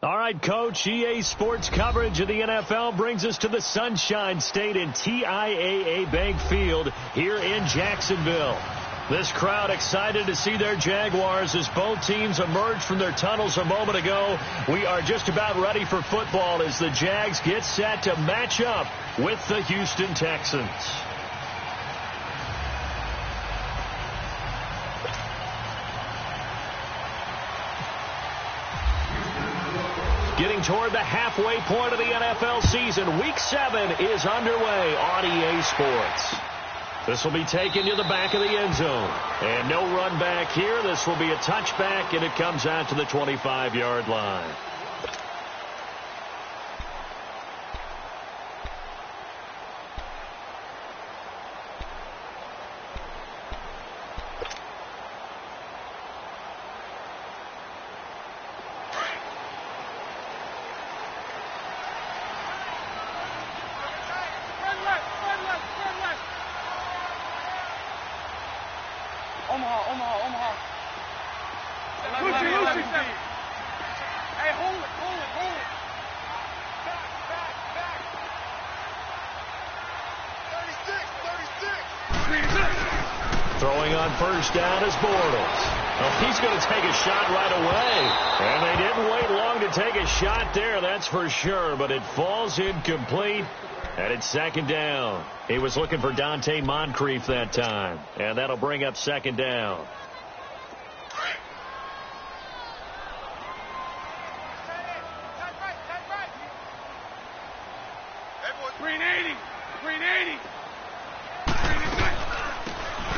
All right, Coach, EA Sports coverage of the NFL brings us to the Sunshine State in TIAA Bank Field here in Jacksonville. This crowd excited to see their Jaguars as both teams emerged from their tunnels a moment ago. We are just about ready for football as the Jags get set to match up with the Houston Texans. Getting toward the halfway point of the NFL season, Week 7 is underway on EA Sports. This will be taken to the back of the end zone. And no run back here. This will be a touchback, and it comes out to the 25-yard line. Omaha. Lucy. Hey, hold it. Back. 36. Throwing on first down is Bortles. Oh, he's going to take a shot right away. And they didn't wait long to take a shot there, that's for sure. But it falls incomplete. And it's second down. He was looking for Dante Moncrief that time. And that'll bring up second down.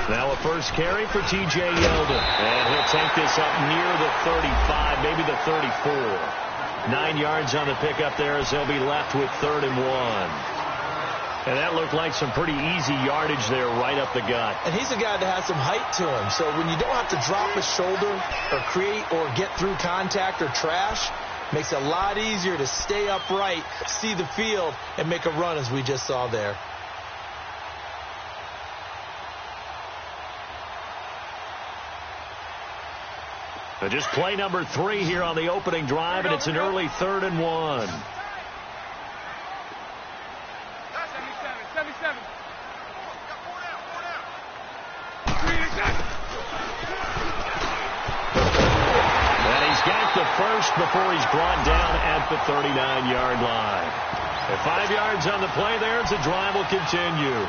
Now a first carry for T.J. Yeldon. And he'll take this up near the 35, maybe the 34. 9 yards on the pickup there as they'll be left with 3rd and 1. And that looked like some pretty easy yardage there right up the gut. And he's a guy that has some height to him. So when you don't have to drop a shoulder or create or get through contact or trash, makes it a lot easier to stay upright, see the field, and make a run as we just saw there. So just play number 3 here on the opening drive, and it's an early 3rd and 1. 77. And he's got the first before he's brought down at the 39-yard line. At 5 yards on the play there, the drive will continue.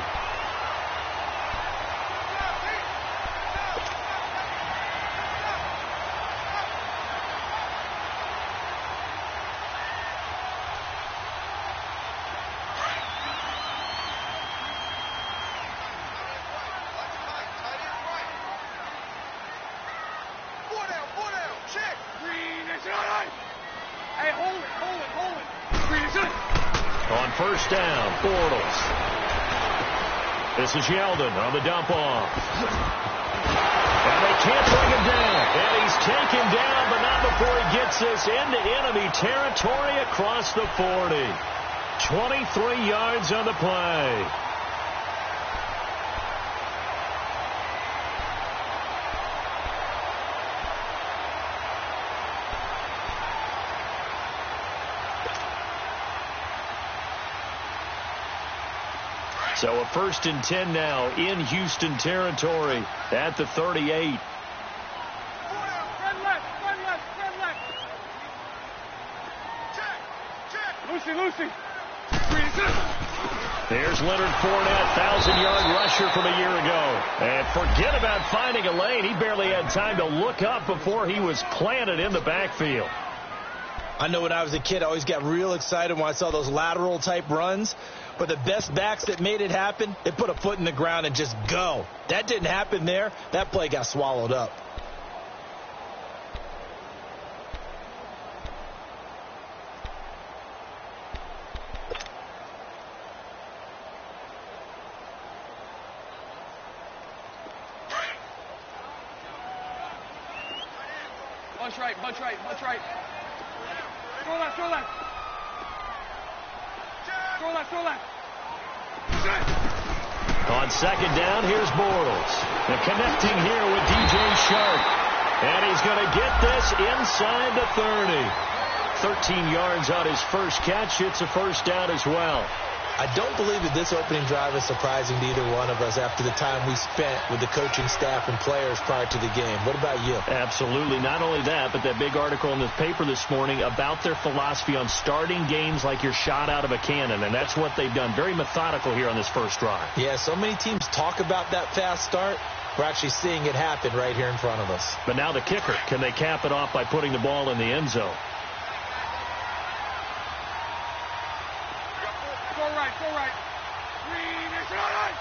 On first down, Bortles. This is Yeldon on the dump off. And they can't bring him down. And he's taken down, but not before he gets this into enemy territory across the 40. 23 yards on the play. So a 1st and 10 now in Houston territory at the 38. Run left. Check. Lucy. There's Leonard Fournette, 1,000-yard rusher from a year ago. And forget about finding a lane. He barely had time to look up before he was planted in the backfield. I know when I was a kid, I always got real excited when I saw those lateral-type runs. But the best backs that made it happen, they put a foot in the ground and just go. That didn't happen there. That play got swallowed up. Bunch right. Throw left. On second down, here's Bortles. The connecting here with DJ Shark. And he's going to get this inside the 30. 13 yards on his first catch. It's a first down as well. I don't believe that this opening drive is surprising to either one of us after the time we spent with the coaching staff and players prior to the game. What about you? Absolutely. Not only that, but that big article in the paper this morning about their philosophy on starting games like you're shot out of a cannon, and that's what they've done. Very methodical here on this first drive. Yeah, so many teams talk about that fast start. We're actually seeing it happen right here in front of us. But now the kicker. Can they cap it off by putting the ball in the end zone? Go right. Green is right.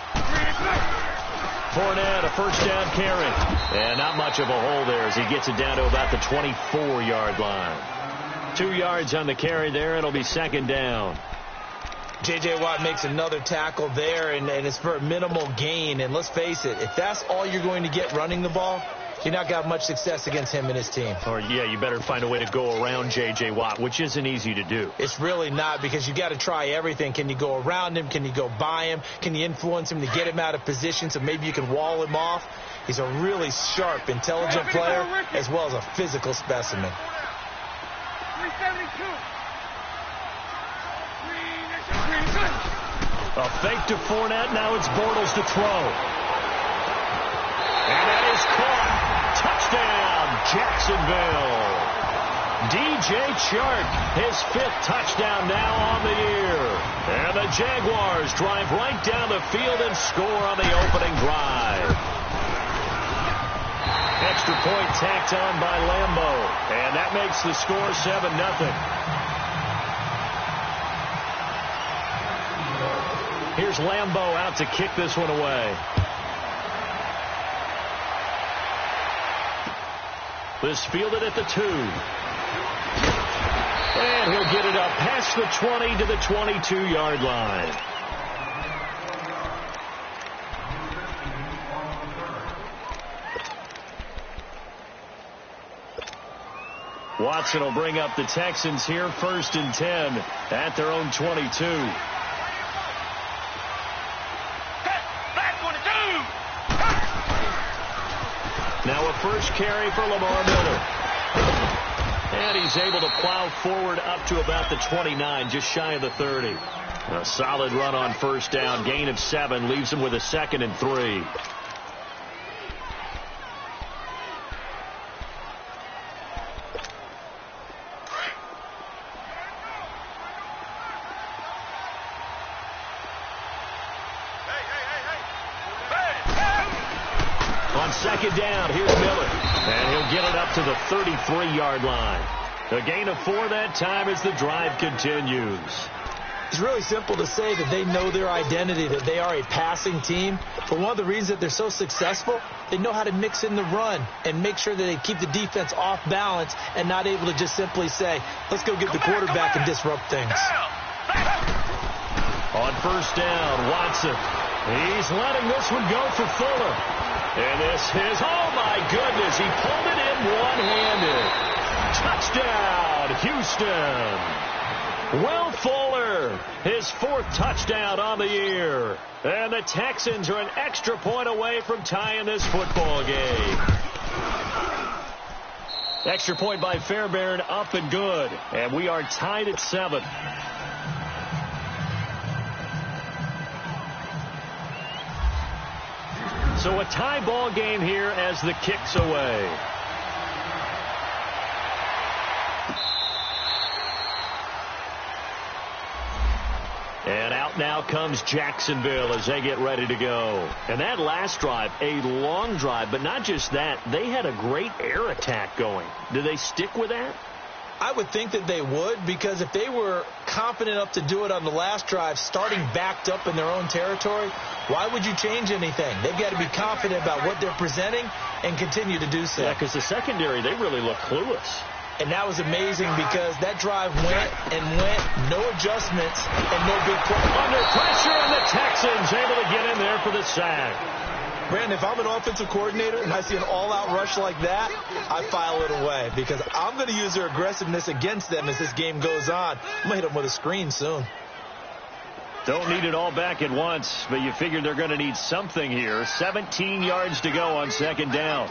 Fournette, a first down carry. And not much of a hole there as he gets it down to about the 24-yard line. 2 yards on the carry there. It'll be second down. J.J. Watt makes another tackle there, and it's for a minimal gain. And let's face it, if that's all you're going to get running the ball, you're not got much success against him and his team. Or, yeah, you better find a way to go around J.J. Watt, which isn't easy to do. It's really not, because you got to try everything. Can you go around him? Can you go by him? Can you influence him to get him out of position so maybe you can wall him off? He's a really sharp, intelligent player as well as a physical specimen. 372. A fake to Fournette. Now it's Bortles to throw. And that is caught. Touchdown, Jacksonville. DJ Chark, his 5th touchdown now on the year. And the Jaguars drive right down the field and score on the opening drive. Extra point tacked on by Lambo. And that makes the score 7-0. Here's Lambo out to kick this one away. This fielded at the 2. And he'll get it up past the 20 to the 22-yard line. Watson will bring up the Texans here, 1st and 10 at their own 22. Now a first carry for Lamar Miller. And he's able to plow forward up to about the 29, just shy of the 30. A solid run on first down. Gain of 7 leaves him with a 2nd and 3. On second down, here's Miller. And he'll get it up to the 33-yard line. A gain of 4 that time as the drive continues. It's really simple to say that they know their identity, that they are a passing team. But one of the reasons that they're so successful, they know how to mix in the run and make sure that they keep the defense off balance and not able to just simply say, let's go get the quarterback and disrupt things. On first down, Watson. He's letting this one go for Fuller. And this is, oh my goodness, he pulled it in one-handed. Touchdown, Houston. Will Fuller, his 4th touchdown on the year. And the Texans are an extra point away from tying this football game. Extra point by Fairbairn, up and good. And we are tied at 7. So a tie ball game here as the kick's away. And out now comes Jacksonville as they get ready to go. And that last drive, a long drive, but not just that, they had a great air attack going. Do they stick with that? I would think that they would, because if they were confident enough to do it on the last drive, starting backed up in their own territory, why would you change anything? They've got to be confident about what they're presenting and continue to do so. Yeah, because the secondary, they really look clueless. And that was amazing because that drive went and went, no adjustments, and no big play. Under pressure, and the Texans able to get in there for the sack. Brandon, if I'm an offensive coordinator and I see an all-out rush like that, I file it away because I'm going to use their aggressiveness against them as this game goes on. I'm going to hit them with a screen soon. Don't need it all back at once, but you figure they're going to need something here. 17 yards to go on second down.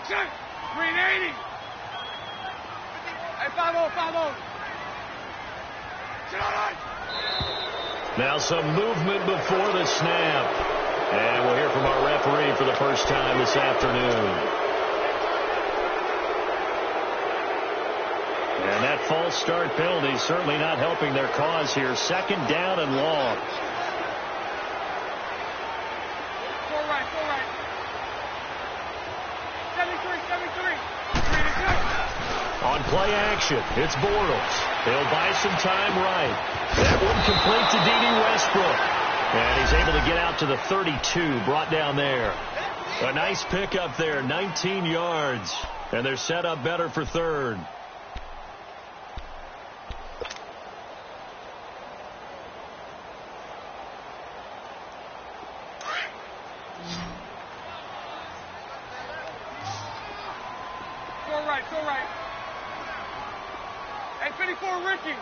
380. Hey, 5-0, 5-0. Now some movement before the snap. And we'll hear from our referee for the first time this afternoon. And that false start penalty certainly not helping their cause here. Second down and long. Four right. 73. On play action, it's Bortles. He'll buy some time right. That one complete to D.D. Westbrook. And he's able to get out to the 32, brought down there. A nice pickup there, 19 yards. And they're set up better for third. Four right. Hey, 54, Ricky.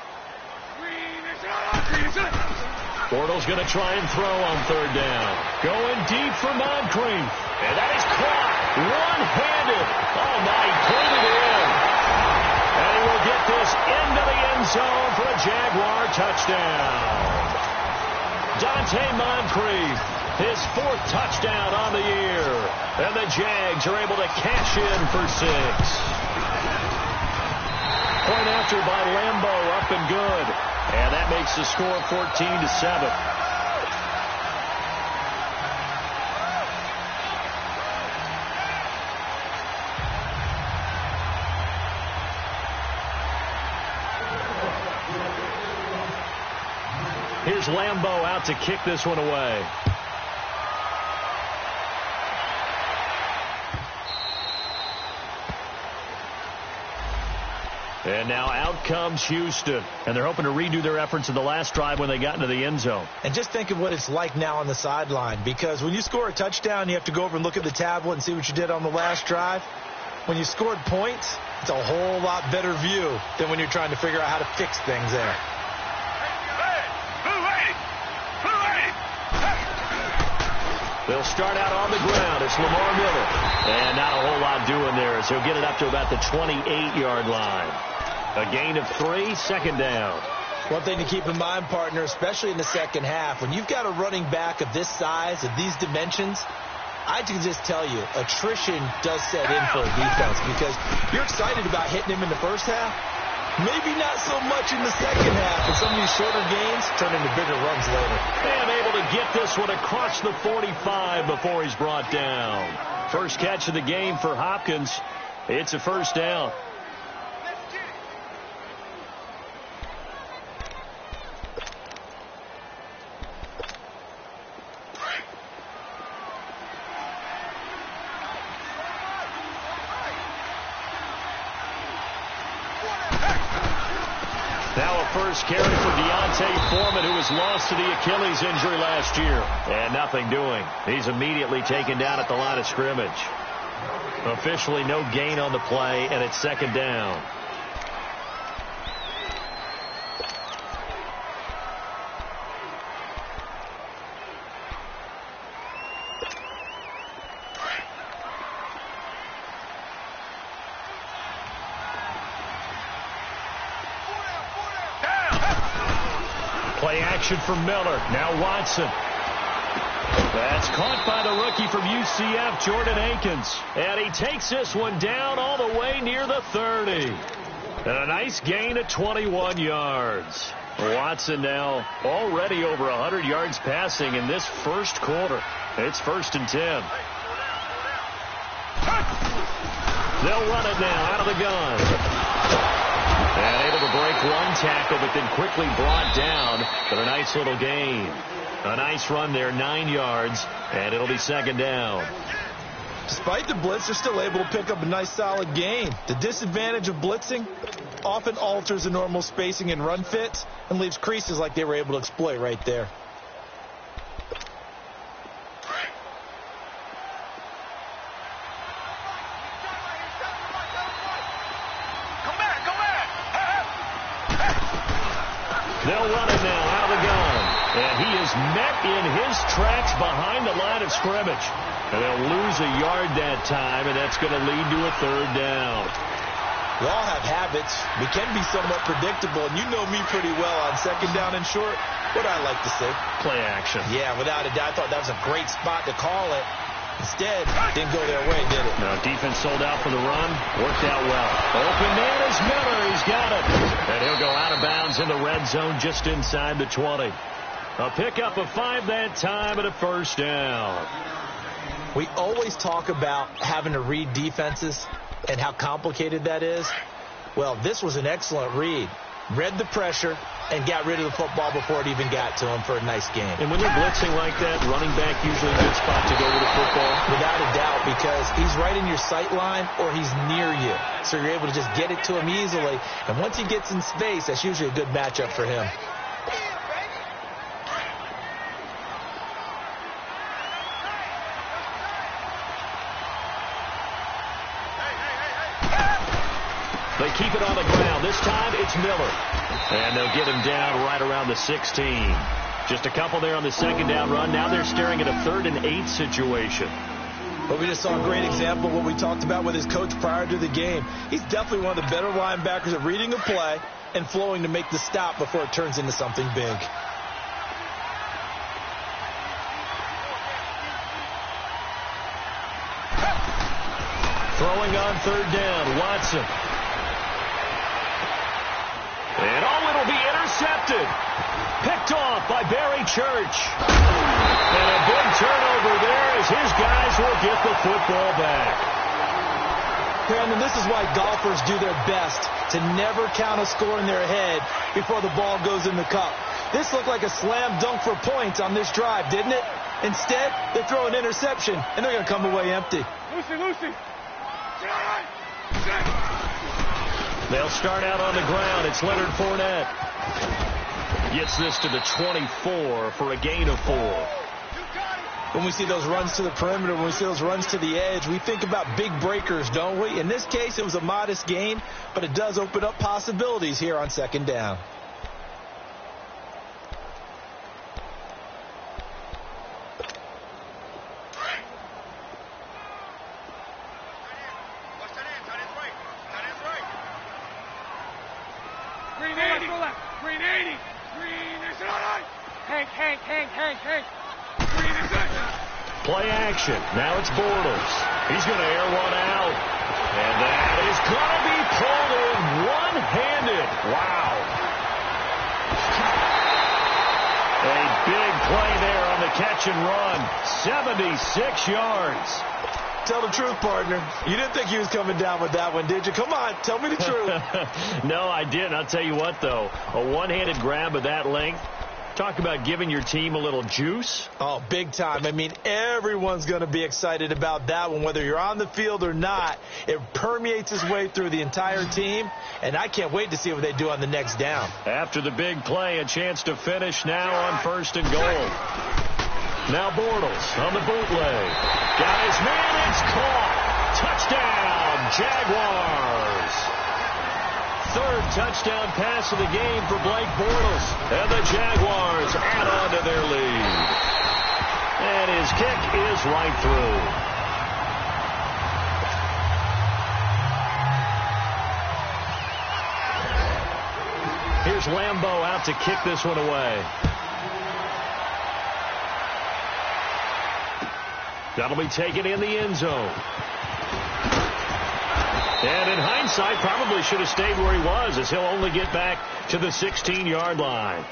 Bortles going to try and throw on third down. Going deep for Moncrief. And that is caught. One-handed. Oh, my, he pulled it in. And he will get this into the end zone for a Jaguar touchdown. Dante Moncrief, his fourth touchdown on the year. And the Jags are able to cash in for 6. Point after by Lambo, up and good. And that makes the score 14-7. Here's Lambo out to kick this one away. And now out comes Houston. And they're hoping to redo their efforts in the last drive when they got into the end zone. And just think of what it's like now on the sideline. Because when you score a touchdown, you have to go over and look at the tablet and see what you did on the last drive. When you scored points, it's a whole lot better view than when you're trying to figure out how to fix things there. They'll start out on the ground. It's Lamar Miller. And not a whole lot doing there, so he'll get it up to about the 28-yard line. A gain of 3, second down. One thing to keep in mind, partner, especially in the second half, when you've got a running back of this size, of these dimensions, I can just tell you, attrition does set in for a defense because you're excited about hitting him in the first half. Maybe not so much in the second half, and some of these shorter gains turn into bigger runs later. And able to get this one across the 45 before he's brought down. First catch of the game for Hopkins. It's a first down. Now a first carry for Deontay Foreman, who was lost to the Achilles injury last year. And nothing doing. He's immediately taken down at the line of scrimmage. Officially no gain on the play, and it's second down. Play action for Miller. Now Watson. That's caught by the rookie from UCF, Jordan Akins. And he takes this one down all the way near the 30. And a nice gain of 21 yards. Watson now already over 100 yards passing in this first quarter. It's 1st and 10. They'll run it now out of the gun. And able to break one tackle, but then quickly brought down for a nice little gain. A nice run there, 9 yards, and it'll be second down. Despite the blitz, they're still able to pick up a nice solid gain. The disadvantage of blitzing often alters the normal spacing and run fits and leaves creases like they were able to exploit right there. They'll run it now out of the gun. And he is met in his tracks behind the line of scrimmage. And they'll lose a yard that time, and that's going to lead to a third down. We all have habits. We can be somewhat predictable, and you know me pretty well on second down and short. What I like to say? Play action. Yeah, without a doubt. I thought that was a great spot to call it. Instead, didn't go their way, did it? No, defense sold out for the run. Worked out well. Open man is Miller. He's got it. And he'll go out of bounds in the red zone just inside the 20. A pickup of 5 that time and a first down. We always talk about having to read defenses and how complicated that is. Well, this was an excellent read. Read the pressure and got rid of the football before it even got to him for a nice game. And when they're blitzing like that, running back usually a good spot to go with the football. Without a doubt, because he's right in your sight line or he's near you. So you're able to just get it to him easily. And once he gets in space, that's usually a good matchup for him. They keep it on the ground. This time it's Miller. And they'll get him down right around the 16. Just a couple there on the second down run. Now they're staring at a 3rd and 8 situation. But we just saw a great example of what we talked about with his coach prior to the game. He's definitely one of the better linebackers at reading a play and flowing to make the stop before it turns into something big. Throwing on 3rd down, Watson. And it'll be intercepted. Picked off by Barry Church. And a big turnover there as his guys will get the football back. Brandon, this is why golfers do their best to never count a score in their head before the ball goes in the cup. This looked like a slam dunk for points on this drive, didn't it? Instead, they throw an interception, and they're going to come away empty. Lucy. They'll start out on the ground. It's Leonard Fournette. Gets this to the 24 for a gain of 4. When we see those runs to the perimeter, when we see those runs to the edge, we think about big breakers, don't we? In this case, it was a modest gain, but it does open up possibilities here on second down. Play action. Now it's Bortles. He's going to air one out. And that is going to be pulled in one-handed. Wow. A big play there on the catch and run. 76 yards. Tell the truth, partner. You didn't think he was coming down with that one, did you? Come on, tell me the truth. No, I didn't. I'll tell you what, though. A one-handed grab of that length. Talk about giving your team a little juice. Oh, big time. I mean, everyone's going to be excited about that one, whether you're on the field or not. It permeates its way through the entire team, and I can't wait to see what they do on the next down. After the big play, a chance to finish now on 1st and goal. Now Bortles on the bootleg. Got his man. It's caught. Touchdown, Jaguars. 3rd touchdown pass of the game for Blake Bortles. And the Jaguars add on to their lead. And his kick is right through. Here's Lambeau out to kick this one away. That'll be taken in the end zone. And in hindsight, probably should have stayed where he was, as he'll only get back to the 16-yard line.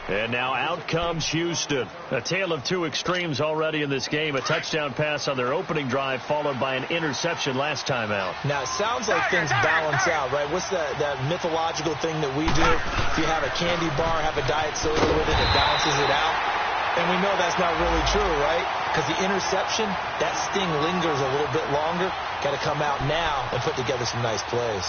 And now out comes Houston. A tale of two extremes already in this game. A touchdown pass on their opening drive, followed by an interception last time out. Now, it sounds like things balance out, right? What's that mythological thing that we do? If you have a candy bar, have a diet soda with it, it balances it out. And we know that's not really true, right? Because the interception, that sting lingers a little bit longer. Got to come out now and put together some nice plays.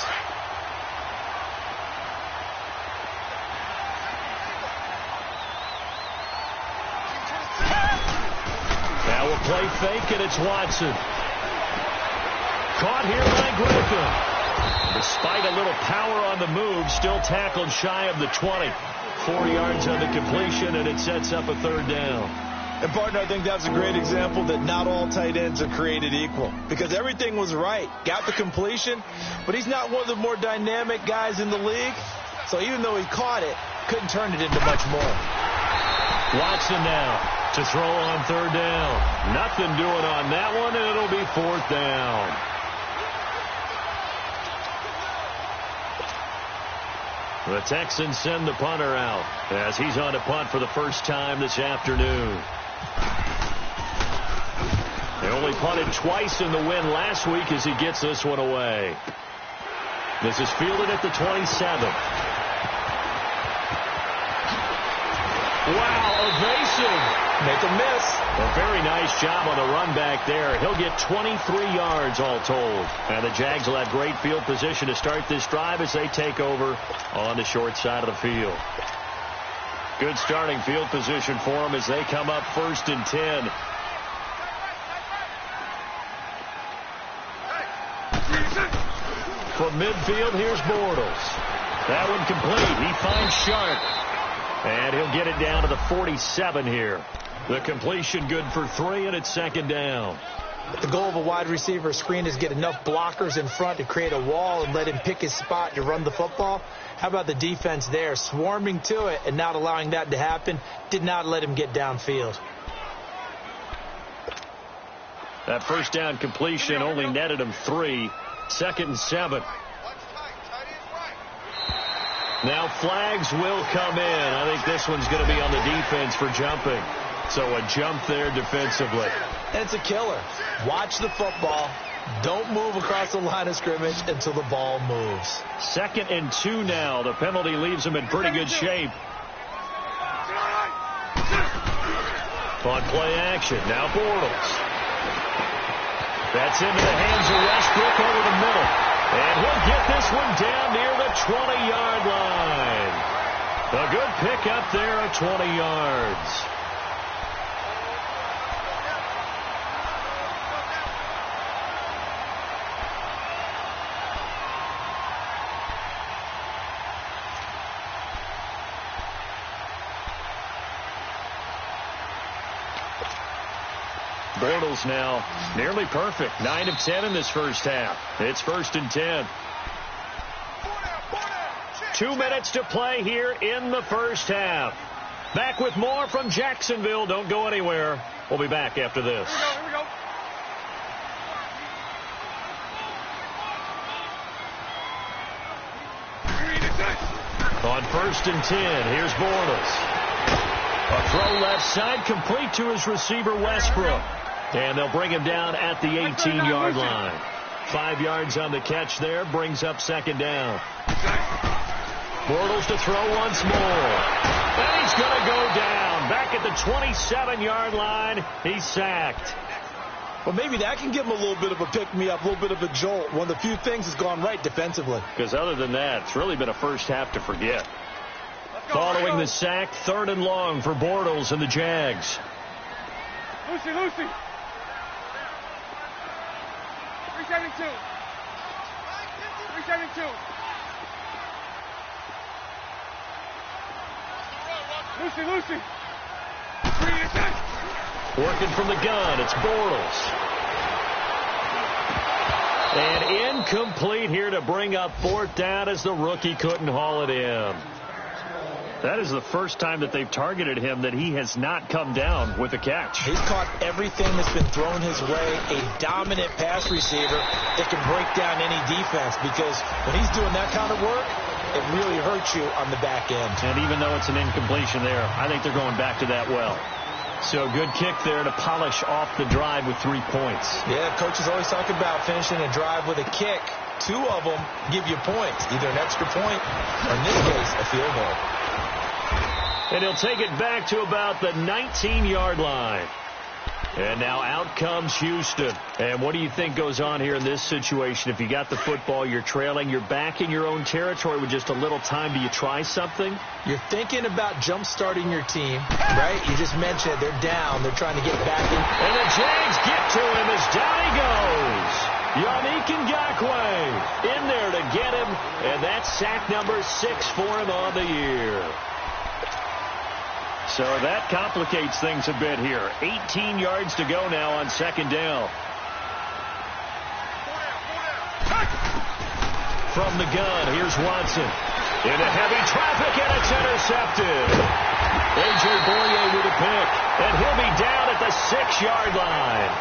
Now we'll play fake, and it's Watson. Caught here by Griffin. Despite a little power on the move, still tackled shy of the 20. 4 yards on the completion, and it sets up a 3rd down. And, partner, I think that's a great example that not all tight ends are created equal, because everything was right. Got the completion, but he's not one of the more dynamic guys in the league. So even though he caught it, couldn't turn it into much more. Watson now to throw on third down. Nothing doing on that one, and it'll be fourth down. The Texans send the punter out as he's on to punt for the first time this afternoon. They only punted twice in the win last week as he gets this one away. This is fielded at the 27. Wow, evasive. Make a miss. A very nice job on the run back there. He'll get 23 yards all told. And the Jags will have great field position to start this drive as they take over on the short side of the field. Good starting field position for them as they come up 1st and 10. From midfield, here's Bortles. That one complete. He finds Sharp. And he'll get it down to the 47 here. The completion good for 3, and it's 2nd down. The goal of a wide receiver screen is get enough blockers in front to create a wall and let him pick his spot to run the football. How about the defense there, swarming to it and not allowing that to happen? Did not let him get downfield. That first down completion only netted him 3. 2nd and 7. Now flags will come in. I think this one's going to be on the defense for jumping. So a jump there defensively. And it's a killer. Watch the football. Don't move across the line of scrimmage until the ball moves. 2nd and 2 now. The penalty leaves him in pretty good shape. On play action. Now Bortles. That's into the hands of Westbrook over the middle. And he'll get this one down near the 20-yard line. A good pickup there at 20 yards. Bortles now nearly perfect. 9 of 10 in this first half. It's 1st and 10. 2 minutes to play here in the first half. Back with more from Jacksonville. Don't go anywhere. We'll be back after this. Here we go. On 1st and 10, here's Bortles. A throw left side, complete to his receiver, Westbrook. And they'll bring him down at the 18-yard line. 5 yards on the catch there, brings up 2nd down. Bortles to throw once more. And he's going to go down. Back at the 27-yard line, he's sacked. Well, maybe that can give him a little bit of a pick-me-up, a little bit of a jolt. One of the few things has gone right defensively. Because other than that, it's really been a first half to forget. Following the sack, 3rd and long for Bortles and the Jags. Lucy. 372. 372. Lucy. Working from the gun, it's Bortles. And incomplete here to bring up 4th down as the rookie couldn't haul it in. That is the first time that they've targeted him that he has not come down with a catch. He's caught everything that's been thrown his way. A dominant pass receiver that can break down any defense, because when he's doing that kind of work, it really hurts you on the back end. And even though it's an incompletion there, I think they're going back to that well. So good kick there to polish off the drive with 3 points. Yeah, coaches always talk about finishing a drive with a kick. 2 of them give you points, either an extra point or, in this case, a field goal. And he'll take it back to about the 19-yard line. And now out comes Houston. And what do you think goes on here in this situation? If you got the football, you're trailing, you're back in your own territory with just a little time. Do you try something? You're thinking about jump-starting your team, right? You just mentioned they're down. They're trying to get back in. And the Jags get to him as down he goes. Yannick Ngakoue in there to get him. And that's sack number 6 for him on the year. So that complicates things a bit here. 18 yards to go now on second down. From the gun, here's Watson. Into heavy traffic, and it's intercepted. A.J. Boye with a pick, and he'll be down at the 6-yard line.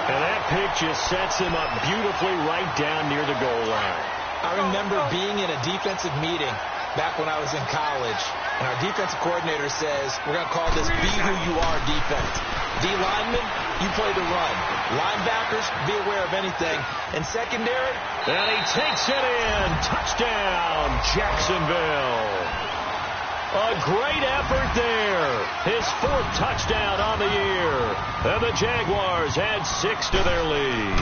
And that pick just sets him up beautifully right down near the goal line. I remember being in a defensive meeting back when I was in college, and our defensive coordinator says, we're going to call this be who you are defense. D linemen, you play the run. Linebackers, be aware of anything. And secondary, and he takes it in. Touchdown, Jacksonville. A great effort there. His 4th touchdown on the year. And the Jaguars add 6 to their lead.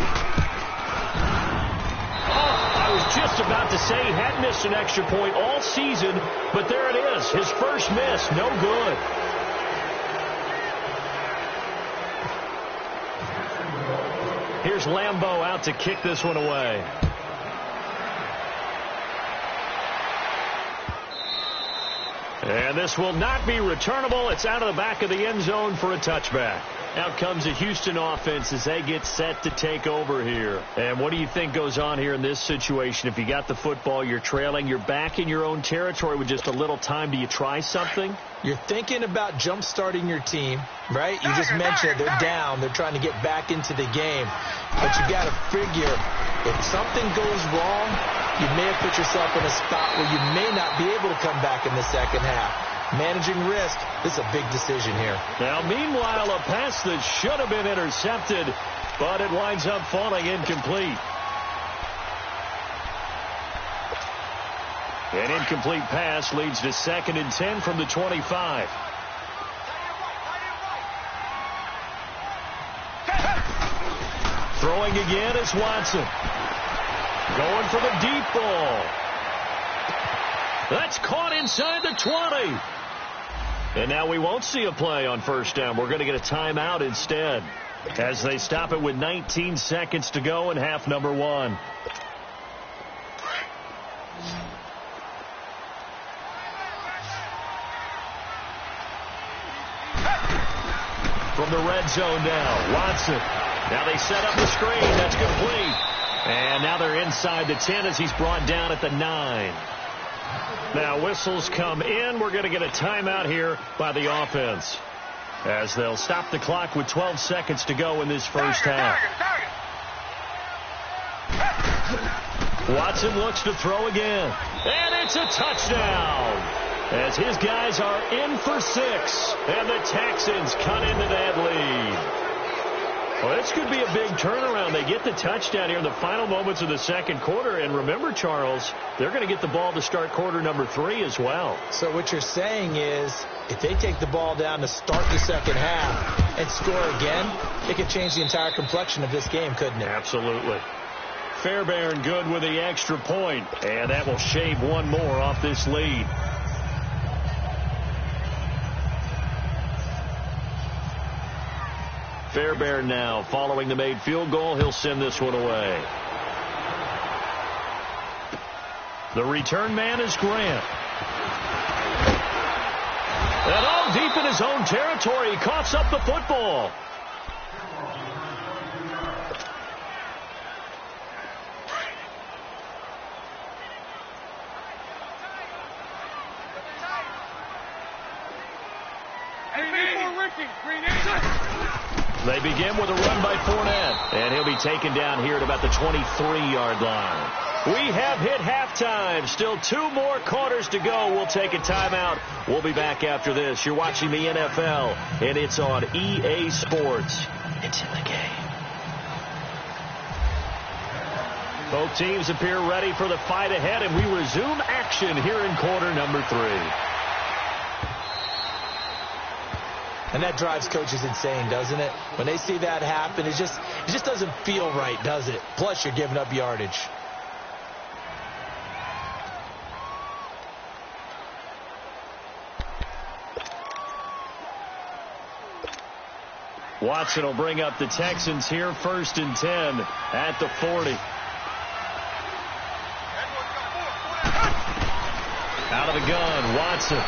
I was just about to say he hadn't missed an extra point all season, but there it is. His first miss, no good. Here's Lambeau out to kick this one away. And this will not be returnable. It's out of the back of the end zone for a touchback. Out comes the Houston offense as they get set to take over here. And what do you think goes on here in this situation? If you got the football, you're trailing, you're back in your own territory with just a little time. Do you try something? You're thinking about jump-starting your team, right? You just mentioned they're down. They're trying to get back into the game. But you got to figure if something goes wrong, you may have put yourself in a spot where you may not be able to come back in the second half. Managing risk, this is a big decision here. Now, meanwhile, a pass that should have been intercepted, but it winds up falling incomplete. An incomplete pass leads to 2nd and 10 from the 25. Throwing again is Watson. Going for the deep ball. That's caught inside the 20. And now we won't see a play on first down. We're going to get a timeout instead as they stop it with 19 seconds to go in half number 1. From the red zone now, Watson. Now they set up the screen. That's complete. And now they're inside the 10 as he's brought down at the 9. Now whistles come in. We're going to get a timeout here by the offense as they'll stop the clock with 12 seconds to go in this first half. Watson looks to throw again. And it's a touchdown as his guys are in for 6. And the Texans cut into that lead. Well, this could be a big turnaround. They get the touchdown here in the final moments of the second quarter. And remember, Charles, they're going to get the ball to start quarter number 3 as well. So what you're saying is if they take the ball down to start the second half and score again, it could change the entire complexion of this game, couldn't it? Absolutely. Fairbairn good with the extra point, and that will shave one more off this lead. Fairbairn now following the made field goal. He'll send this one away. The return man is Grant. And all deep in his own territory, he coughs up the football. They begin with a run by Fournette, and he'll be taken down here at about the 23-yard line. We have hit halftime. Still 2 more quarters to go. We'll take a timeout. We'll be back after this. You're watching the NFL, and it's on EA Sports. It's in the game. Both teams appear ready for the fight ahead, and we resume action here in quarter number 3. And that drives coaches insane, doesn't it? When they see that happen, it just doesn't feel right, does it? Plus, you're giving up yardage. Watson will bring up the Texans here, 1st and 10 at the 40. Out of the gun, Watson.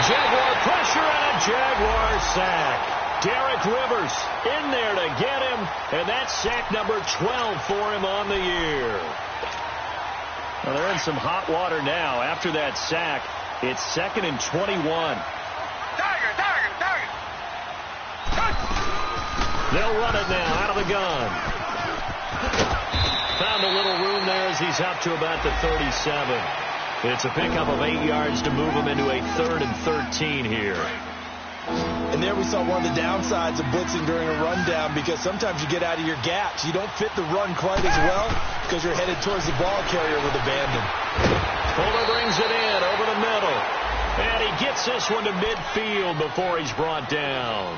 Jaguar pressure and a Jaguar sack. Derek Rivers in there to get him, and that's sack number 12 for him on the year. Well, they're in some hot water now. After that sack, it's 2nd and 21. They'll run it now out of the gun. Found a little room there as he's up to about the 37. It's a pickup of 8 yards to move him into a 3rd and 13 here. And there we saw one of the downsides of blitzing during a rundown, because sometimes you get out of your gaps. You don't fit the run quite as well because you're headed towards the ball carrier with abandon. Fuller brings it in over the middle. And he gets this one to midfield before he's brought down.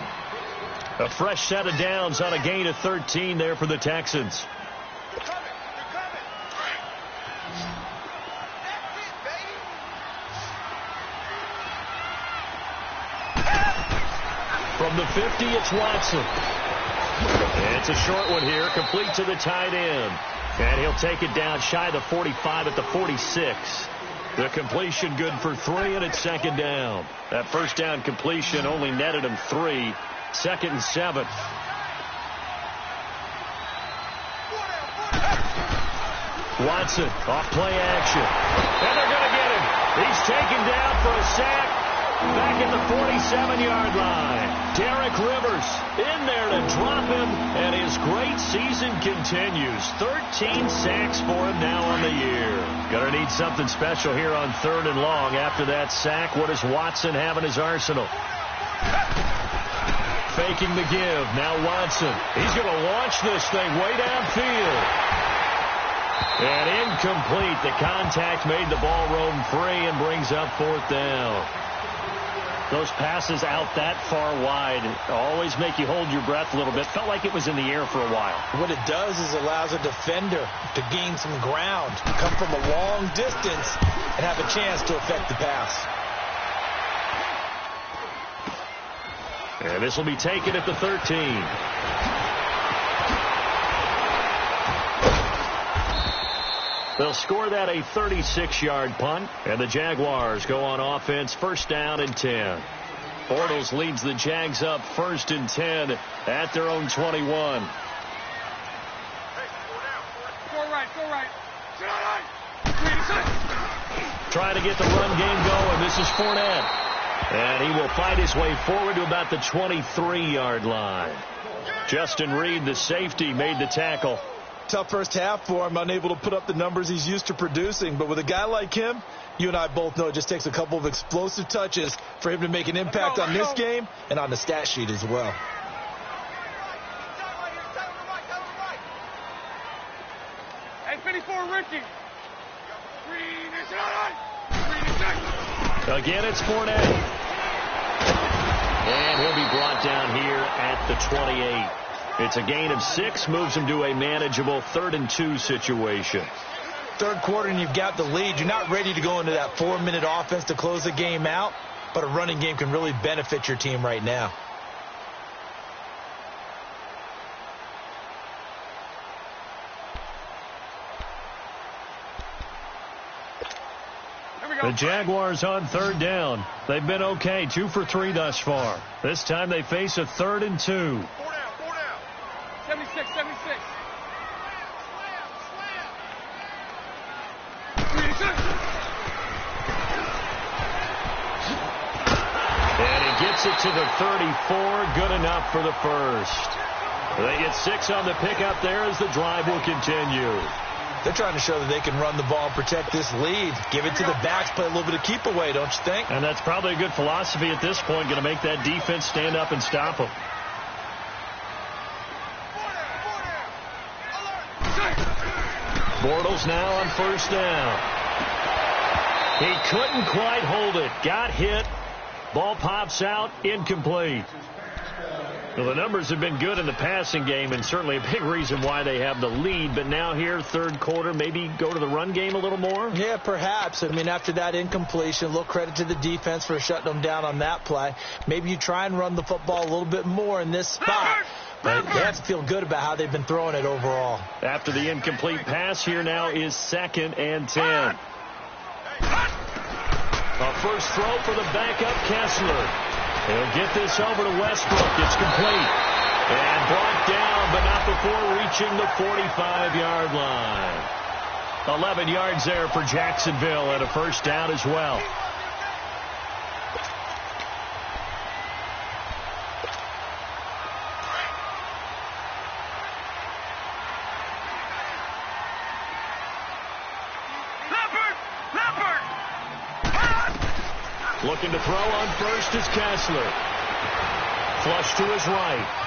A fresh set of downs on a gain of 13 there for the Texans. From the 50, it's Watson. It's a short one here, complete to the tight end. And he'll take it down shy of the 45 at the 46. The completion good for 3, and it's 2nd down. That first down completion only netted him 3. 2nd and 7. Watson off play action. And they're going to get him. He's taken down for a sack. Back at the 47-yard line. Derek Rivers in there to drop him, and his great season continues. 13 sacks for him now on the year. Gonna need something special here on 3rd and long. After that sack, what does Watson have in his arsenal? Faking the give. Now Watson. He's going to launch this thing way downfield. And incomplete. The contact made the ball roam free and brings up 4th down. Those passes out that far wide always make you hold your breath a little bit. Felt like it was in the air for a while. What it does is allows a defender to gain some ground, come from a long distance, and have a chance to affect the pass. And this will be taken at the 13. They'll score that a 36-yard punt, and the Jaguars go on offense 1st down and 10. Bortles leads the Jags up 1st and 10 at their own 21. Hey, go right. Trying to get the run game going. This is Fournette. And he will fight his way forward to about the 23-yard line. Justin Reed, the safety, made the tackle. Tough first half for him, unable to put up the numbers he's used to producing. But with a guy like him, you and I both know it just takes a couple of explosive touches for him to make an impact on this game and on the stat sheet as well. Hey, 54, Ricky. Again, it's Fournette. And he'll be brought down here at the 28. It's a gain of 6, moves him to a manageable 3rd and 2 situation. 3rd quarter and you've got the lead. You're not ready to go into that 4-minute offense to close the game out, but a running game can really benefit your team right now. The Jaguars on 3rd down. They've been okay, 2 for 3 thus far. This time they face a 3rd and 2. 76. And he gets it to the 34. Good enough for the first. They get 6 on the pickup there as the drive will continue. They're trying to show that they can run the ball and protect this lead. Give it to the backs, play a little bit of keep away, don't you think? And that's probably a good philosophy at this point, going to make that defense stand up and stop them. Bortles now on 1st down. He couldn't quite hold it. Got hit. Ball pops out. Incomplete. Well, the numbers have been good in the passing game, and certainly a big reason why they have the lead. But now here, 3rd quarter, maybe go to the run game a little more? Yeah, perhaps. I mean, after that incompletion, a little credit to the defense for shutting them down on that play. Maybe you try and run the football a little bit more in this spot. But they have to feel good about how they've been throwing it overall. After the incomplete pass, here now is 2nd and 10. A first throw for the backup Kessler. He'll get this over to Westbrook. It's complete. And brought down, but not before reaching the 45-yard line. 11 yards there for Jacksonville and a first down as well. Looking to throw on first is Kessler. Flush to his right.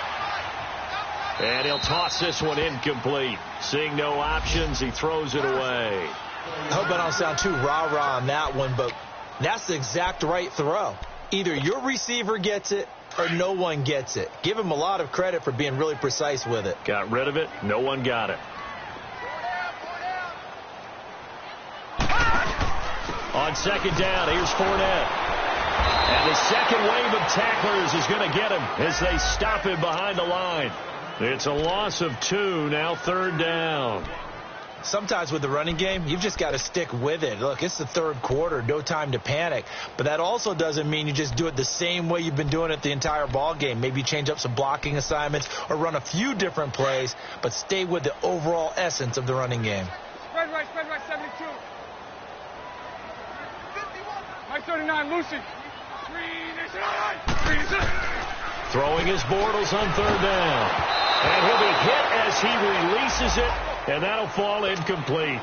And he'll toss this one incomplete. Seeing no options, he throws it away. I hope I don't sound too rah-rah on that one, but that's the exact right throw. Either your receiver gets it or no one gets it. Give him a lot of credit for being really precise with it. Got rid of it. No one got it. On second down, here's Fournette. And the second wave of tacklers is going to get him as they stop him behind the line. It's a loss of 2, now third down. Sometimes with the running game, you've just got to stick with it. Look, it's the third quarter, no time to panic. But that also doesn't mean you just do it the same way you've been doing it the entire ball game. Maybe change up some blocking assignments or run a few different plays, but stay with the overall essence of the running game. Spread right, 72. Mike 39, Lucy. Throwing his Bortles on third down. And he'll be hit as he releases it, and that'll fall incomplete.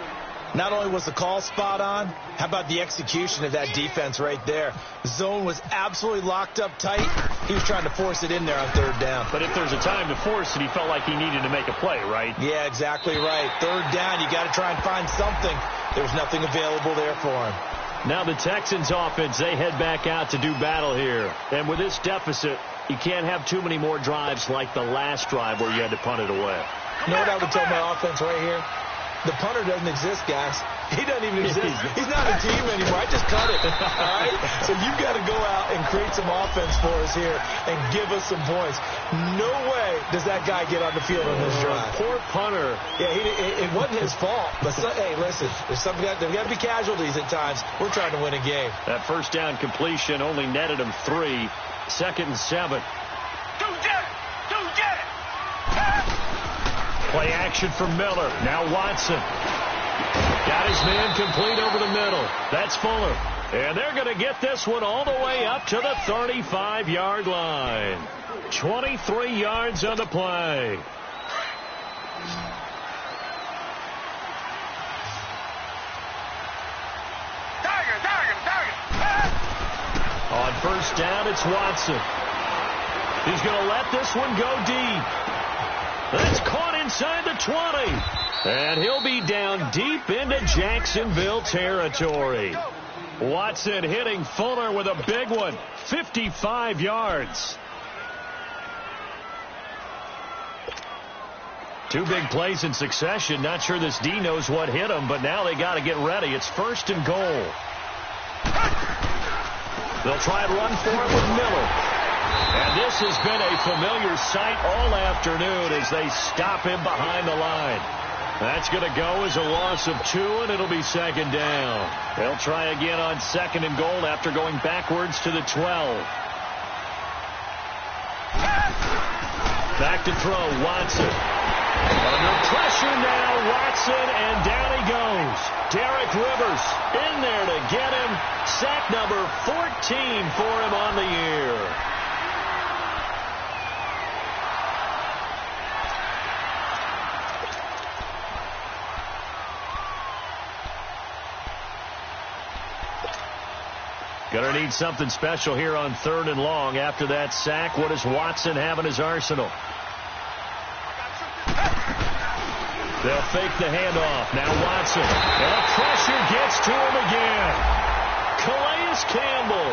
Not only was the call spot on, how about the execution of that defense right there? The zone was absolutely locked up tight. He was trying to force it in there on third down. But if there's a time to force it, he felt like he needed to make a play, right? Yeah, exactly right. Third down, you got to try and find something. There's nothing available there for him. Now the Texans offense, they head back out to do battle here. And with this deficit, you can't have too many more drives like the last drive where you had to punt it away. You know what I would tell my offense right here? The punter doesn't exist, guys. He doesn't even exist. He's not a team anymore. I just cut it. All right? So you've got to go out and create some offense for us here and give us some points. No way does that guy get on the field on this drive. Poor punter. Yeah, it wasn't his fault. But, hey, listen, there's got to be casualties at times. We're trying to win a game. That first down completion only netted him 3. Second and 7. Don't get it! Don't get it! Play action for Miller. Now Watson. Got his man complete over the middle. That's Fuller. And they're going to get this one all the way up to the 35-yard line. 23 yards on the play. On first down, it's Watson. He's going to let this one go deep. That's caught inside the 20. And he'll be down deep into Jacksonville territory. Watson hitting Fuller with a big one. 55 yards. 2 big plays in succession. Not sure this D knows what hit him, but now they got to get ready. It's first and goal. They'll try and run for it with Miller. And this has been a familiar sight all afternoon as they stop him behind the line. That's going to go as a loss of 2, and it'll be second down. They'll try again on second and goal after going backwards to the 12. Back to throw, Watson. Under pressure now, Watson, and down he goes. Derek Rivers in there to get him. Sack number 14 for him on the year. Going to need something special here on third and long. After that sack, what does Watson have in his arsenal? They'll fake the handoff. Now Watson. And pressure gets to him again. Calais Campbell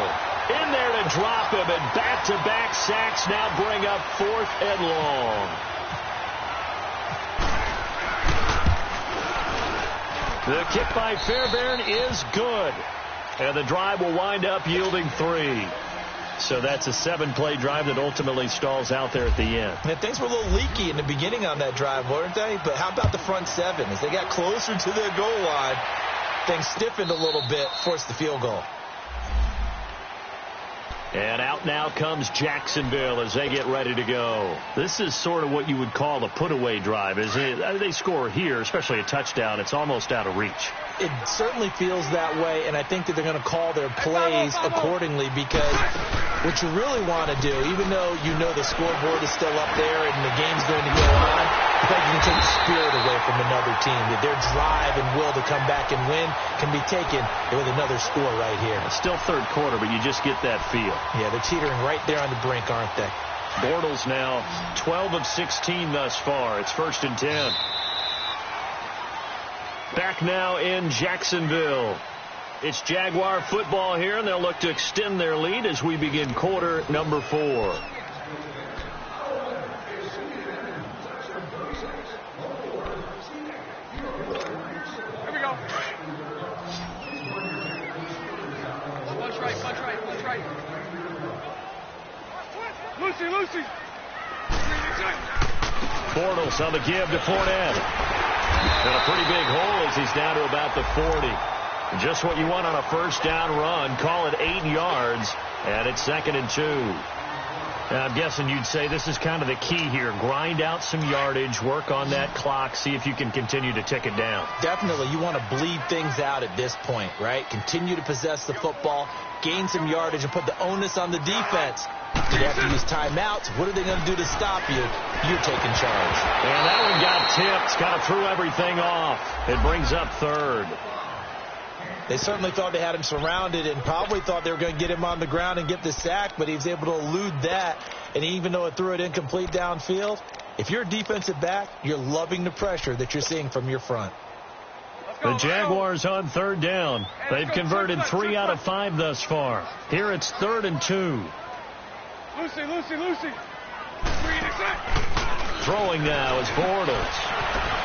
in there to drop him. And back-to-back sacks now bring up 4th and long. The kick by Fairbairn is good. And the drive will wind up yielding 3. So that's a 7-play drive that ultimately stalls out there at the end. And things were a little leaky in the beginning on that drive, weren't they? But how about the front 7? As they got closer to their goal line, things stiffened a little bit, forced the field goal. And out now comes Jacksonville as they get ready to go. This is sort of what you would call a put-away drive. As they score here, especially a touchdown, it's almost out of reach. It certainly feels that way, and I think that they're going to call their plays accordingly, because what you really want to do, even though you know the scoreboard is still up there and the game's going to go on, I think you can take the spirit away from another team, that their drive and will to come back and win can be taken with another score right here. It's still third quarter, but you just get that feel. Yeah, they're teetering right there on the brink, aren't they? Bortles now 12 of 16 thus far. It's 1st and 10. Back now in Jacksonville. It's Jaguar football here, and they'll look to extend their lead as we begin quarter number 4. Here we go. Punch right, punch right, punch right. Lucy. Bortles on the give to Fournette. And a pretty big hole as he's down to about the 40. Just what you want on a first down run. Call it 8 yards, and it's 2nd and 2. Now, I'm guessing you'd say this is kind of the key here. Grind out some yardage, work on that clock, see if you can continue to tick it down. Definitely. You want to bleed things out at this point, right? Continue to possess the football, gain some yardage, and put the onus on the defense. Do they have to use timeouts? What are they going to do to stop you? You're taking charge. And that one got tipped. Kind of threw everything off. It brings up 3rd. They certainly thought they had him surrounded and probably thought they were going to get him on the ground and get the sack, but he was able to elude that. And even though it threw it incomplete downfield, if you're a defensive back, you're loving the pressure that you're seeing from your front. The Jaguars on 3rd down. They've converted 3 out of 5 thus far. Here it's 3rd and 2. Lucy. Throwing now is Bortles.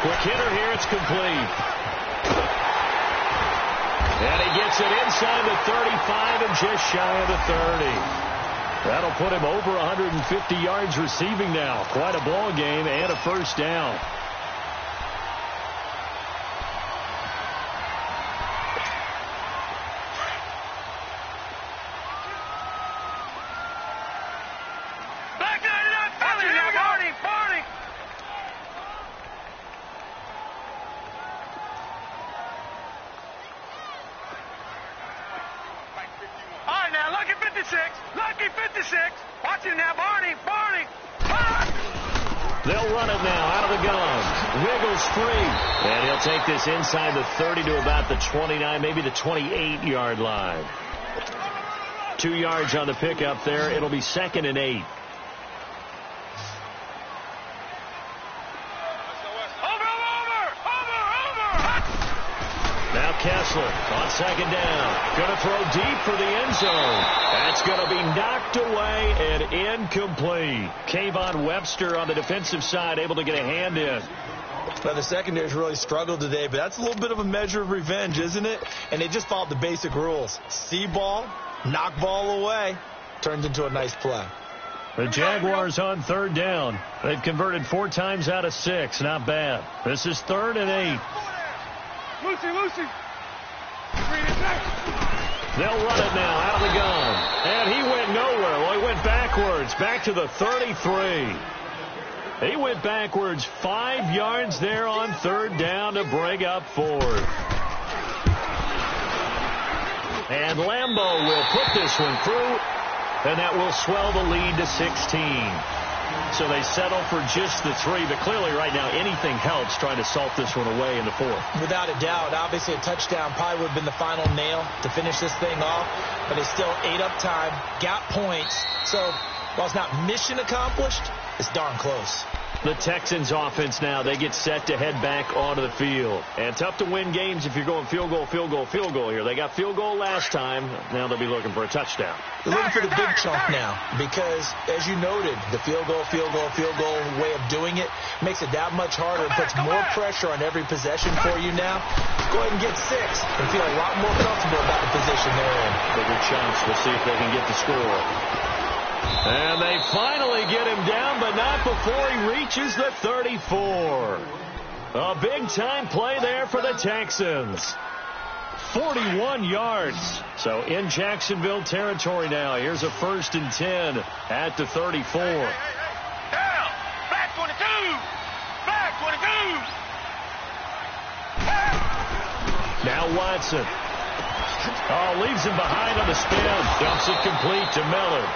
Quick hitter here. It's complete. And he gets it inside the 35 and just shy of the 30. That'll put him over 150 yards receiving now. Quite a ball game and a first down. Watch it now, Barney. They'll run it now out of the gun. Wiggles free. And he'll take this inside the 30 to about the 29, maybe the 28-yard line. 2 yards on the pickup there. It'll be 2nd and 8. Now Kessler on 2nd down. Going to throw deep for the end zone. That's going to be knocked away and incomplete. Kayvon Webster on the defensive side able to get a hand in. Well, the secondary's really struggled today, but that's a little bit of a measure of revenge, isn't it? And they just followed the basic rules. See ball, knock ball away. Turns into a nice play. The Jaguars on 3rd down. They've converted 4 times out of 6. Not bad. This is 3rd and 8. Lucy. They'll run it now out of the gun. And he went nowhere. Well, he went backwards. Back to the 33. He went backwards 5 yards there on 3rd down to bring up 4th. And Lambeau will put this one through. And that will swell the lead to 16. So they settle for just the 3, but clearly right now anything helps trying to salt this one away in the 4th. Without a doubt, obviously a touchdown probably would have been the final nail to finish this thing off, but they still ate up time, got points. So while it's not mission accomplished, it's darn close. The Texans offense now, they get set to head back onto the field. And tough to win games if you're going field goal here. They got field goal last time. Now they'll be looking for a touchdown. They're looking for the big chunk now because, as you noted, the field goal way of doing it makes it that much harder. It puts more pressure on every possession for you now. Go ahead and get 6 and feel a lot more comfortable about the position they're in. Bigger chunks. We'll see if they can get the score. And they finally get him down, but not before he reaches the 34. A big-time play there for the Texans. 41 yards. So in Jacksonville territory now. Here's a 1st and 10 at the 34. Down. Back 22. Back 22. Now Watson. Oh, leaves him behind on the spin. Dumps it complete to Miller.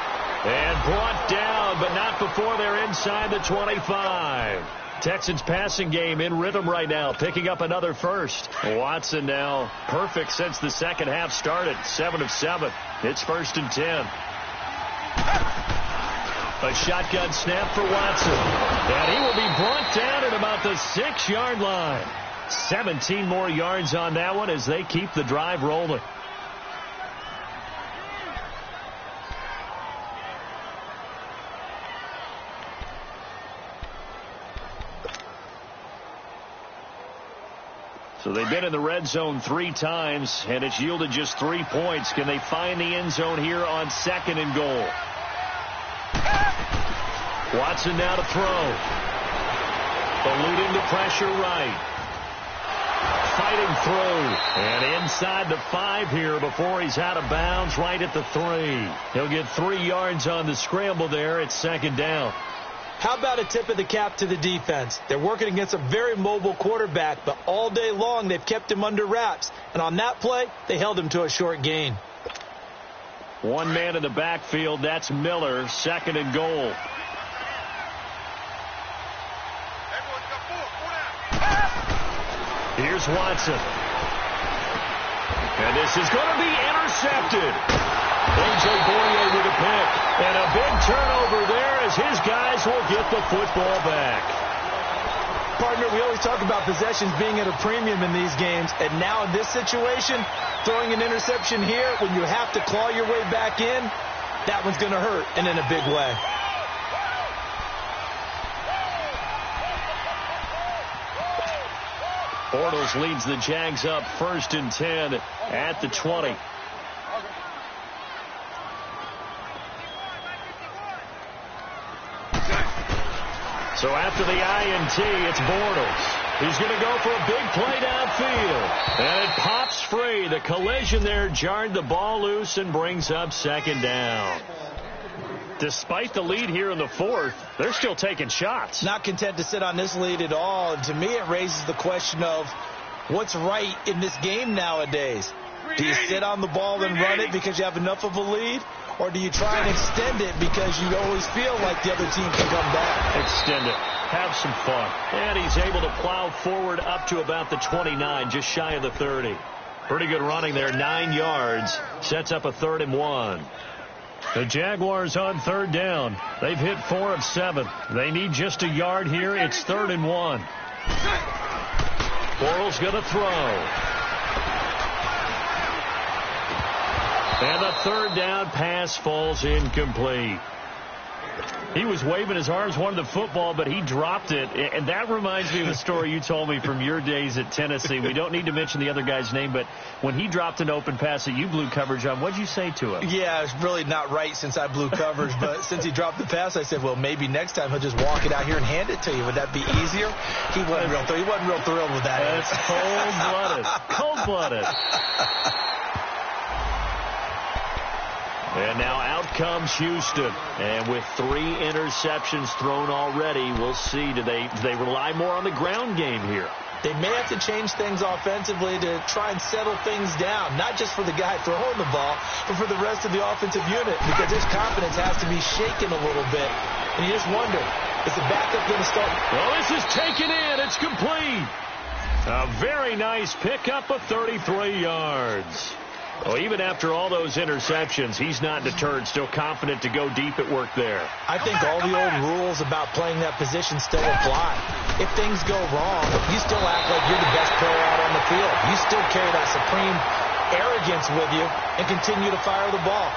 And brought down, but not before they're inside the 25. Texans passing game in rhythm right now, picking up another first. Watson now perfect since the second half started, 7 of 7. It's 1st and 10. A shotgun snap for Watson. And he will be brought down at about the 6-yard line. 17 more yards on that one as they keep the drive rolling. So they've been in the red zone 3 times, and it's yielded just 3 points. Can they find the end zone here on 2nd and goal? Watson now to throw. Eluding the pressure right. Fighting through. And inside the 5 here before he's out of bounds right at the 3. He'll get 3 yards on the scramble there. It's 2nd down. How about a tip of the cap to the defense? They're working against a very mobile quarterback, but all day long they've kept him under wraps. And on that play, they held him to a short gain. One man in the backfield. That's Miller. 2nd and goal. Here's Watson. And this is going to be intercepted. A.J. Boye with a pick. And a big turnover there as his guys will get the football back. Partner, we always talk about possessions being at a premium in these games. And now in this situation, throwing an interception here when you have to claw your way back in, that one's going to hurt, and in a big way. Bortles leads the Jags up 1st and 10 at the 20. So after the INT, it's Bortles. He's going to go for a big play downfield. And it pops free. The collision there jarred the ball loose and brings up 2nd down. Despite the lead here in the 4th, they're still taking shots. Not content to sit on this lead at all. And to me, it raises the question of what's right in this game nowadays. Do you sit on the ball and run it because you have enough of a lead? Or do you try and extend it because you always feel like the other team can come back? Extend it. Have some fun. And he's able to plow forward up to about the 29, just shy of the 30. Pretty good running there, 9 yards. Sets up a 3rd and 1. The Jaguars on 3rd down. They've hit 4 of 7. They need just a yard here. It's 3rd and 1. Bortles going to throw. And the 3rd down pass falls incomplete. He was waving his arms, wanted the football, but he dropped it. And that reminds me of the story you told me from your days at Tennessee. We don't need to mention the other guy's name, but when he dropped an open pass that you blew coverage on, what'd you say to him? Yeah, it's really not right since I blew coverage, but since he dropped the pass, I said, well, maybe next time he'll just walk it out here and hand it to you. Would that be easier? He wasn't real thrilled with that. That's cold-blooded. Cold-blooded. And now out comes Houston. And with 3 interceptions thrown already, we'll see. Do they rely more on the ground game here? They may have to change things offensively to try and settle things down, not just for the guy throwing the ball, but for the rest of the offensive unit, because his confidence has to be shaken a little bit. And you just wonder, is the backup going to start? Well, this is taken in. It's complete. A very nice pickup of 33 yards. Well, even after all those interceptions, he's not deterred, still confident to go deep at work there. I think all the old rules about playing that position still apply. If things go wrong, you still act like you're the best player out on the field. You still carry that supreme arrogance with you and continue to fire the ball.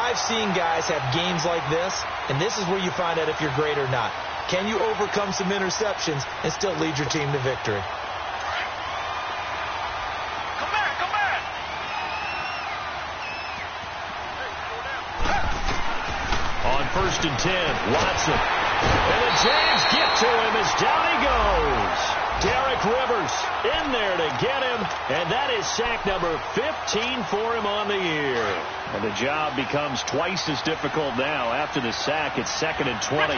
I've seen guys have games like this, and this is where you find out if you're great or not. Can you overcome some interceptions and still lead your team to victory? On 1st and 10, Watson. And the Jags get to him as down he goes. Derek Rivers in there to get him, and that is sack number 15 for him on the year. And the job becomes twice as difficult now. After the sack, it's 2nd and 20.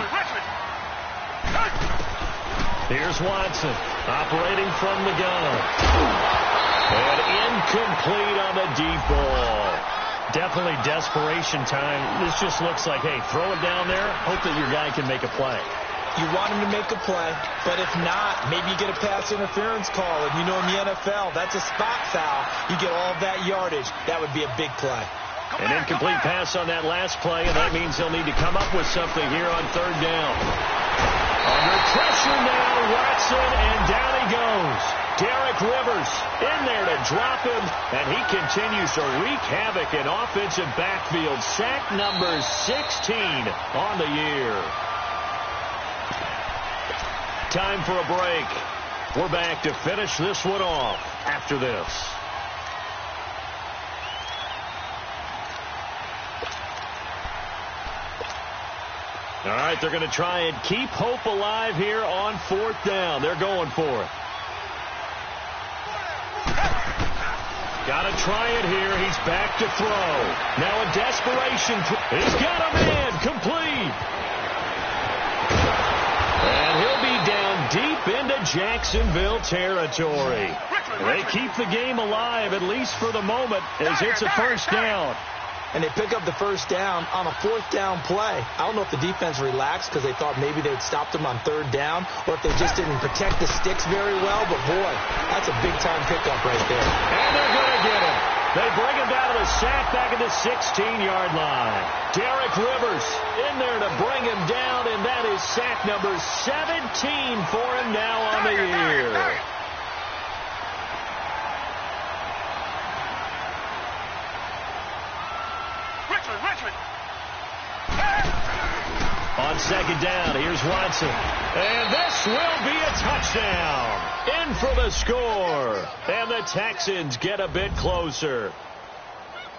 Here's Watson, operating from the gun. And incomplete on the deep ball. Definitely desperation time. This just looks like, hey, throw it down there, hope that your guy can make a play. You want him to make a play, but if not, maybe you get a pass interference call. And you know in the NFL, that's a spot foul. You get all of that yardage. That would be a big play. An incomplete pass on that last play, and that means he'll need to come up with something here on 3rd down. Under pressure now, Watson, and down he goes. Derek Rivers in there to drop him, and he continues to wreak havoc in offensive backfield. Sack number 16 on the year. Time for a break. We're back to finish this one off after this. All right, they're going to try and keep hope alive here on 4th down. They're going for it. Got to try it here. He's back to throw. Now in desperation. He's got a man complete. And he'll be down deep into Jacksonville territory. They keep the game alive, at least for the moment, as it's a 1st down. And they pick up the 1st down on a 4th down play. I don't know if the defense relaxed because they thought maybe they'd stopped them on 3rd down, or if they just didn't protect the sticks very well. But, boy, that's a big-time pickup right there. And they're going to get him. They bring him down to the sack back at the 16-yard line. Derek Rivers in there to bring him down, and that is sack number 17 for him now on the year. On 2nd down, here's Watson. And this will be a touchdown. In for the score. And the Texans get a bit closer.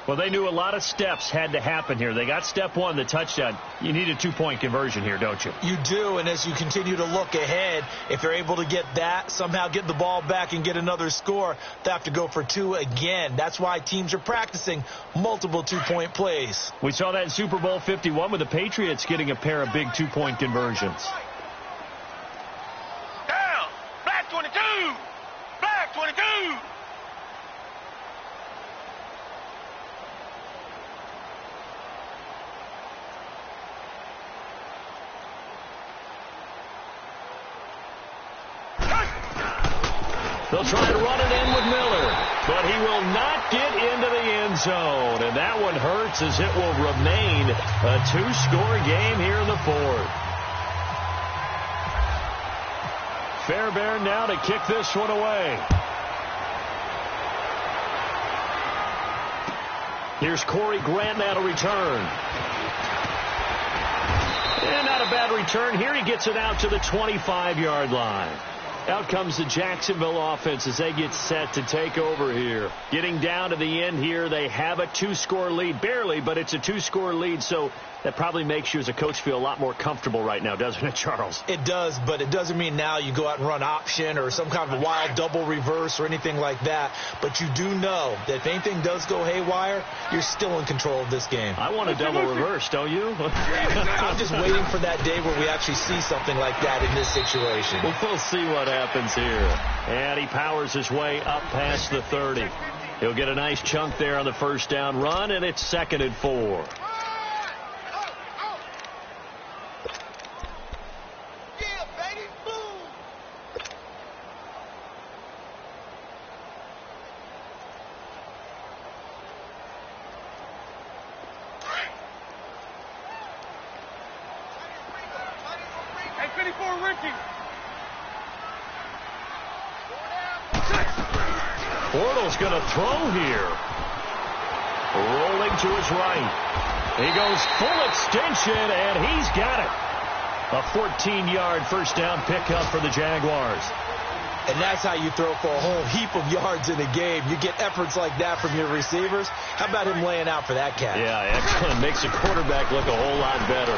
Well, they knew a lot of steps had to happen here. They got step 1, the touchdown. You need a 2-point conversion here, don't you? You do, and as you continue to look ahead, if they're able to get that, somehow get the ball back and get another score, they have to go for 2 again. That's why teams are practicing multiple 2-point plays. We saw that in Super Bowl 51 with the Patriots getting a pair of big 2-point conversions. Down. Black 22. Black 22. They'll try to run it in with Miller, but he will not get into the end zone. And that one hurts, as it will remain a 2-score game here in the 4th. Fairbairn now to kick this one away. Here's Corey Grant now to return. And not a bad return here. He gets it out to the 25-yard line. Out comes the Jacksonville offense as they get set to take over here. Getting down to the end here, they have a 2-score lead. Barely, but it's a 2-score lead, so that probably makes you as a coach feel a lot more comfortable right now, doesn't it, Charles? It does, but it doesn't mean now you go out and run option or some kind of a wild double reverse or anything like that. But you do know that if anything does go haywire, you're still in control of this game. I want a double reverse, don't you? I'm just waiting for that day where we actually see something like that in this situation. We'll see what happens here. And he powers his way up past the 30. He'll get a nice chunk there on the 1st down run, and it's 2nd and 4. Bortles going to throw here. Rolling to his right. He goes full extension, and he's got it. A 14-yard 1st down pickup for the Jaguars. And that's how you throw for a whole heap of yards in a game. You get efforts like that from your receivers. How about him laying out for that catch? Yeah, excellent. Makes the quarterback look a whole lot better.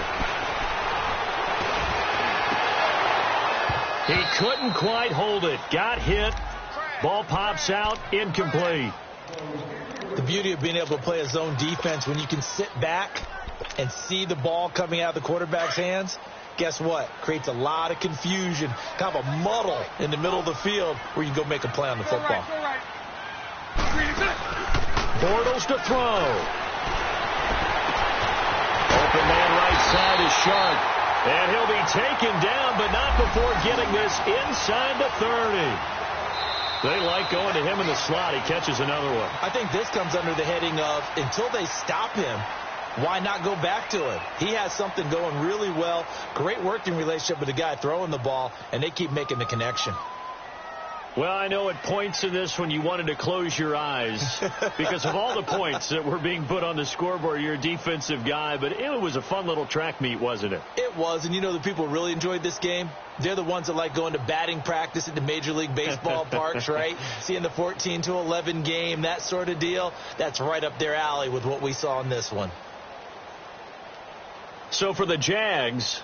He couldn't quite hold it. Got hit. Ball pops out, incomplete. The beauty of being able to play a zone defense when you can sit back and see the ball coming out of the quarterback's hands, guess what? Creates a lot of confusion, kind of a muddle in the middle of the field where you can go make a play on the football. Bortles to throw. Open man right side is Sharp. And he'll be taken down, but not before getting this inside the 30. They like going to him in the slot. He catches another one. I think this comes under the heading of until they stop him, why not go back to him? He has something going really well. Great working relationship with the guy throwing the ball, and they keep making the connection. Well, I know at points in this when you wanted to close your eyes because of all the points that were being put on the scoreboard. You're a defensive guy, but it was a fun little track meet, wasn't it? It was, and you know the people who really enjoyed this game? They're the ones that like going to batting practice at the Major League Baseball parks, right? Seeing the 14-11 game, that sort of deal. That's right up their alley with what we saw in this one. So for the Jags,